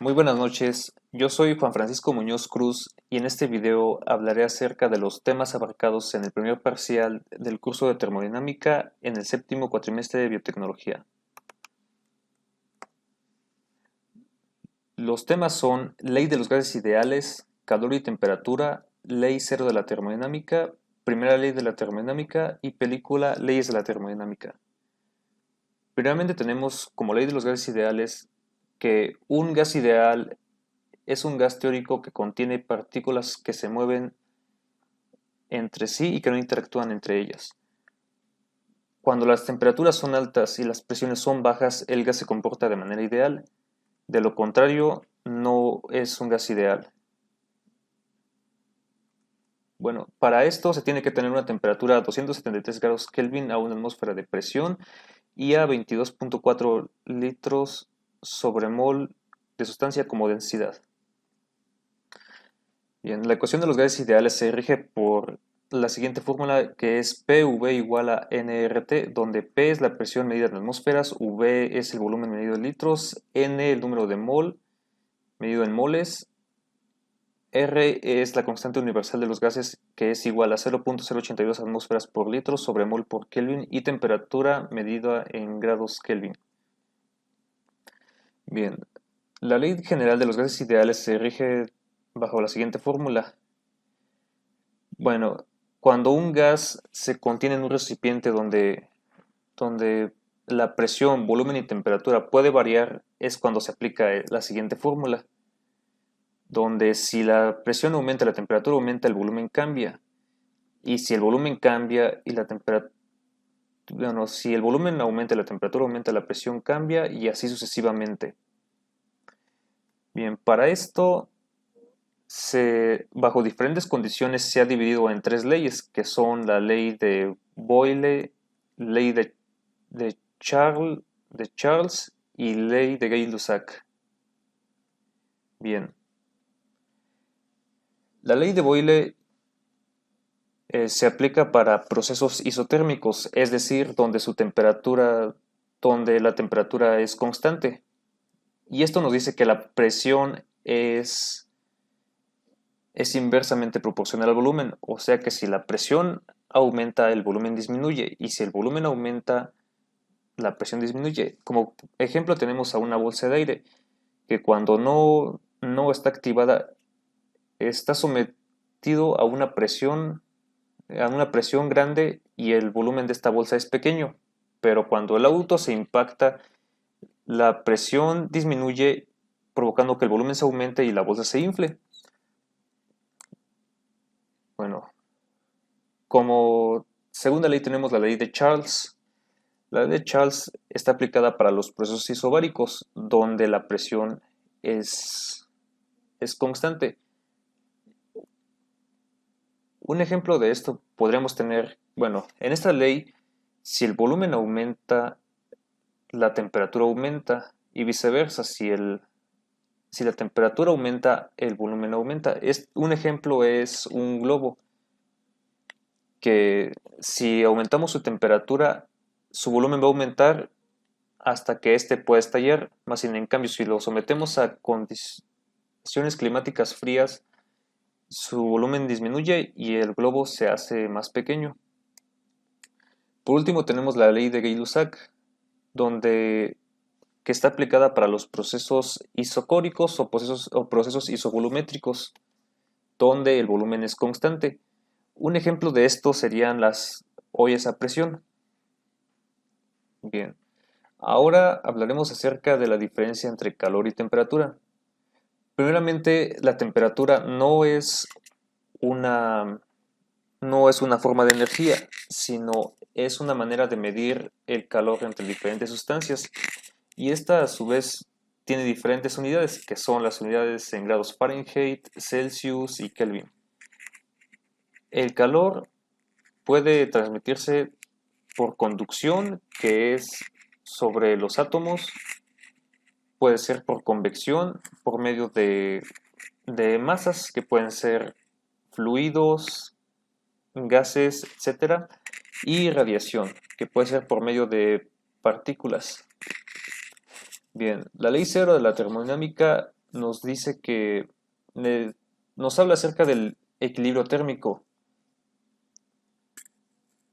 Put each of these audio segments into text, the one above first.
Muy buenas noches, yo soy Juan Francisco Muñoz Cruz y en este video hablaré acerca de los temas abarcados en el primer parcial del curso de termodinámica en el séptimo cuatrimestre de biotecnología. Los temas son ley de los gases ideales, calor y temperatura, ley cero de la termodinámica, primera ley de la termodinámica y película leyes de la termodinámica. Primeramente tenemos como ley de los gases ideales que un gas ideal es un gas teórico que contiene partículas que se mueven entre sí y que no interactúan entre ellas. Cuando las temperaturas son altas y las presiones son bajas, el gas se comporta de manera ideal. De lo contrario, no es un gas ideal. Bueno, para esto se tiene que tener una temperatura a 273 grados Kelvin a una atmósfera de presión y a 22.4 litros sobre mol de sustancia como densidad. Bien, la ecuación de los gases ideales se rige por la siguiente fórmula que es PV igual a nRT, donde P es la presión medida en atmósferas, V es el volumen medido en litros, N el número de mol medido en moles, R es la constante universal de los gases que es igual a 0.082 atmósferas por litro sobre mol por Kelvin y temperatura medida en grados Kelvin. Bien, la ley general de los gases ideales se rige bajo la siguiente fórmula. Bueno, cuando un gas se contiene en un recipiente donde la presión, volumen y temperatura puede variar, es cuando se aplica la siguiente fórmula, donde si la presión aumenta, la temperatura aumenta, el volumen cambia. Y si el volumen cambia y la temperatura, bueno, si el volumen aumenta, la temperatura aumenta, la presión cambia y así sucesivamente. Bien, para esto bajo diferentes condiciones se ha dividido en tres leyes, que son la ley de Boyle, ley de Charles y ley de Gay-Lussac. Bien, la ley de Boyle se aplica para procesos isotérmicos, es decir, donde la temperatura es constante. Y esto nos dice que la presión es inversamente proporcional al volumen, o sea que si la presión aumenta, el volumen disminuye, y si el volumen aumenta, la presión disminuye. Como ejemplo tenemos a una bolsa de aire, que cuando no está activada, está sometido a una presión grande y el volumen de esta bolsa es pequeño, pero cuando el auto se impacta, la presión disminuye, provocando que el volumen se aumente y la bolsa se infle. Bueno, como segunda ley tenemos la ley de Charles. La ley de Charles está aplicada para los procesos isobáricos, donde la presión es constante. Un ejemplo de esto podríamos tener, bueno, en esta ley, si el volumen aumenta, la temperatura aumenta y viceversa, si la temperatura aumenta, el volumen aumenta. Un ejemplo es un globo, que si aumentamos su temperatura, su volumen va a aumentar hasta que éste pueda estallar, más sin en cambio, si lo sometemos a condiciones climáticas frías, su volumen disminuye y el globo se hace más pequeño. Por último tenemos la ley de Gay-Lussac, que está aplicada para los procesos isocóricos o procesos isovolumétricos, donde el volumen es constante. Un ejemplo de esto serían las ollas a presión. Bien, ahora hablaremos acerca de la diferencia entre calor y temperatura. Primeramente, la temperatura no es una forma de energía, sino es una manera de medir el calor entre diferentes sustancias. Y esta a su vez tiene diferentes unidades, que son las unidades en grados Fahrenheit, Celsius y Kelvin. El calor puede transmitirse por conducción, que es sobre los átomos, puede ser por convección, por medio de masas, que pueden ser fluidos, gases, etcétera, y radiación, que puede ser por medio de partículas. Bien, la ley cero de la termodinámica nos dice que nos habla acerca del equilibrio térmico,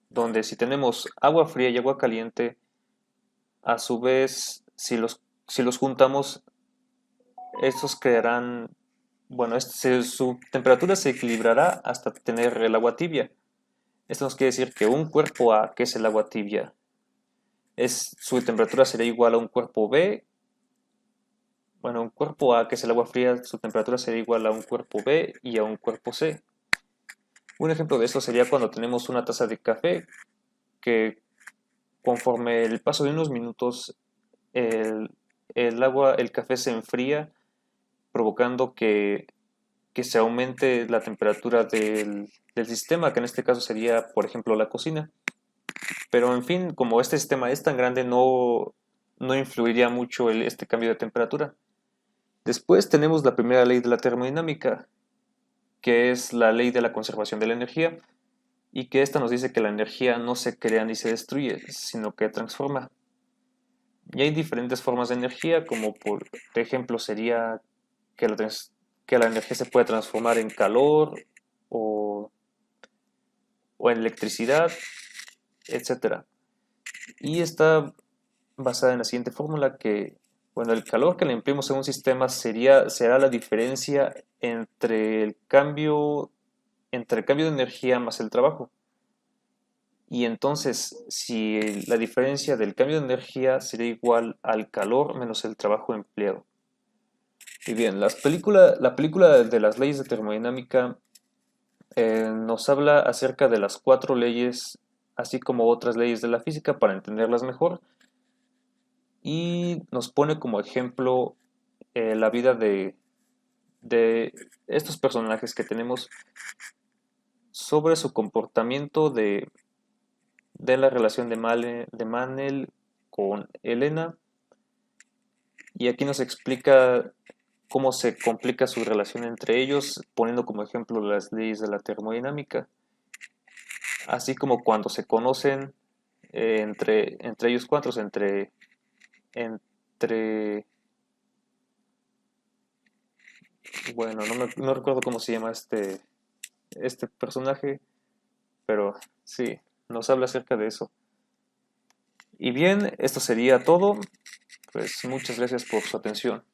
donde si tenemos agua fría y agua caliente, a su vez, si los juntamos, estos crearán, bueno, su temperatura se equilibrará hasta tener el agua tibia. Esto nos quiere decir que un cuerpo A, que es el agua tibia, su temperatura será igual a un cuerpo B. Bueno, un cuerpo A, que es el agua fría, su temperatura será igual a un cuerpo B y a un cuerpo C. Un ejemplo de esto sería cuando tenemos una taza de café que conforme el paso de unos minutos el, el café se enfría, provocando que se aumente la temperatura del sistema, que en este caso sería, por ejemplo, la cocina. Pero en fin, como este sistema es tan grande, no influiría mucho este cambio de temperatura. Después tenemos la primera ley de la termodinámica, que es la ley de la conservación de la energía, y que esta nos dice que la energía no se crea ni se destruye, sino que transforma. Y hay diferentes formas de energía, como por ejemplo sería que que la energía se puede transformar en calor o, o en electricidad, etcétera. Y está basada en la siguiente fórmula que, bueno, el calor que le empleemos en un sistema será la diferencia entre el cambio de energía más el trabajo. Y entonces, si la diferencia del cambio de energía sería igual al calor menos el trabajo empleado. Y bien, la película de las leyes de termodinámica nos habla acerca de las cuatro leyes, así como otras leyes de la física para entenderlas mejor, y nos pone como ejemplo la vida de estos personajes que tenemos sobre su comportamiento de la relación de Manel con Elena, y aquí nos explica cómo se complica su relación entre ellos, poniendo como ejemplo las leyes de la termodinámica, así como cuando se conocen entre ellos cuatro, entre, bueno, no recuerdo cómo se llama este personaje, pero sí, nos habla acerca de eso. Y bien, esto sería todo, pues muchas gracias por su atención.